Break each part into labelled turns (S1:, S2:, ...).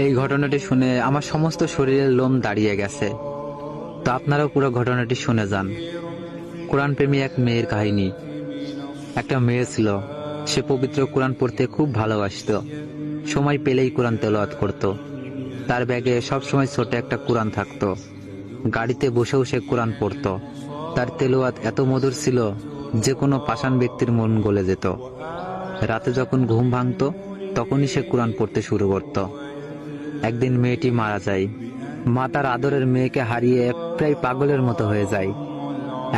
S1: এই ঘটনাটি শুনে আমার সমস্ত শরীরের লোম দাঁড়িয়ে গেছে। তো আপনারাও পুরো ঘটনাটি শুনে যান। কোরআন প্রেমী এক মেয়ের কাহিনী। একটা মেয়ে ছিল, সে পবিত্র কোরআন পড়তে খুব ভালোবাসতো। সময় পেলেই কোরআন তেলাওয়াত করত। তার ব্যাগে সবসময় ছোট একটা কোরআন থাকতো। গাড়িতে বসেও সে কোরআন পড়তো। তার তেলাওয়াত এত মধুর ছিল যে কোনো পাষাণ ব্যক্তির মন গলে যেত। রাতে যখন ঘুম ভাঙতো তখনই সে কোরআন পড়তে শুরু করত। একদিন মেয়েটি মারা যায়। মা তার আদরের মেয়েকে হারিয়ে প্রায় পাগলের মতো হয়ে যায়।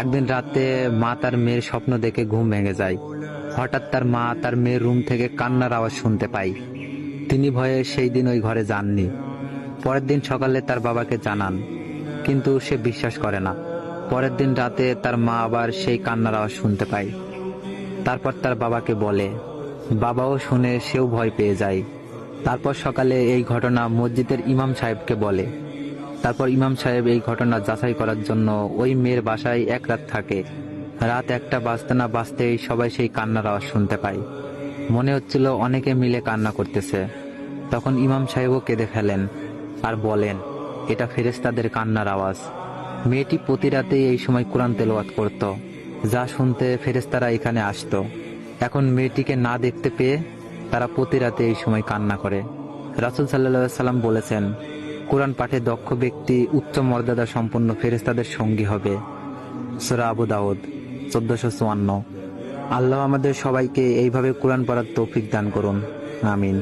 S1: একদিন রাতে মা তার মেয়ের স্বপ্ন দেখে ঘুম ভেঙে যায়। হঠাৎ তার মা তার মেয়ের রুম থেকে কান্নার আওয়াজ শুনতে পায়। তিনি ভয়ে সেই দিন ওই ঘরে যাননি। পরের দিন সকালে তার বাবাকে জানান, কিন্তু সে বিশ্বাস করে না। পরের দিন রাতে তার মা আবার সেই কান্নার আওয়াজ শুনতে পায়। তারপর তার বাবাকে বলে, বাবাও শুনে সেও ভয় পেয়ে যায়। তারপর সকালে এই ঘটনা মসজিদের ইমাম সাহেবকে বলে। তারপর ইমাম সাহেব এই ঘটনা যাচাই করার জন্য ওই মেয়ের বাসায় এক রাত থাকে। রাত 1টা বাজতে না বাজতেই সবাই সেই কান্নার আওয়াজ শুনতে পায়। মনে হচ্ছিল অনেকে মিলে কান্না করতেছে। তখন ইমাম সাহেবও কেঁদে ফেলেন আর বলেন, এটা ফেরেশতাদের কান্নার আওয়াজ। মেয়েটি প্রতি রাতেই এই সময় কোরআন তেলাওয়াত করত, যা শুনতে ফেরেশতারা এখানে আসতো। এখন মেয়েটিকে না দেখতে পেয়ে তারা প্রতি রাতে এই সময় কান্না করে। রাসূল সাল্লাল্লাহু আলাইহি সাল্লাম বলেছেন, কোরআন পাঠে দক্ষ ব্যক্তি উচ্চ মর্যাদা সম্পন্ন ফেরেশতাদের সঙ্গী হবে। সূরা আবু দাউদ 1454। আল্লাহ আমাদের সবাইকে এইভাবে কোরআন পড়ার তৌফিক দান করুন। আমিন।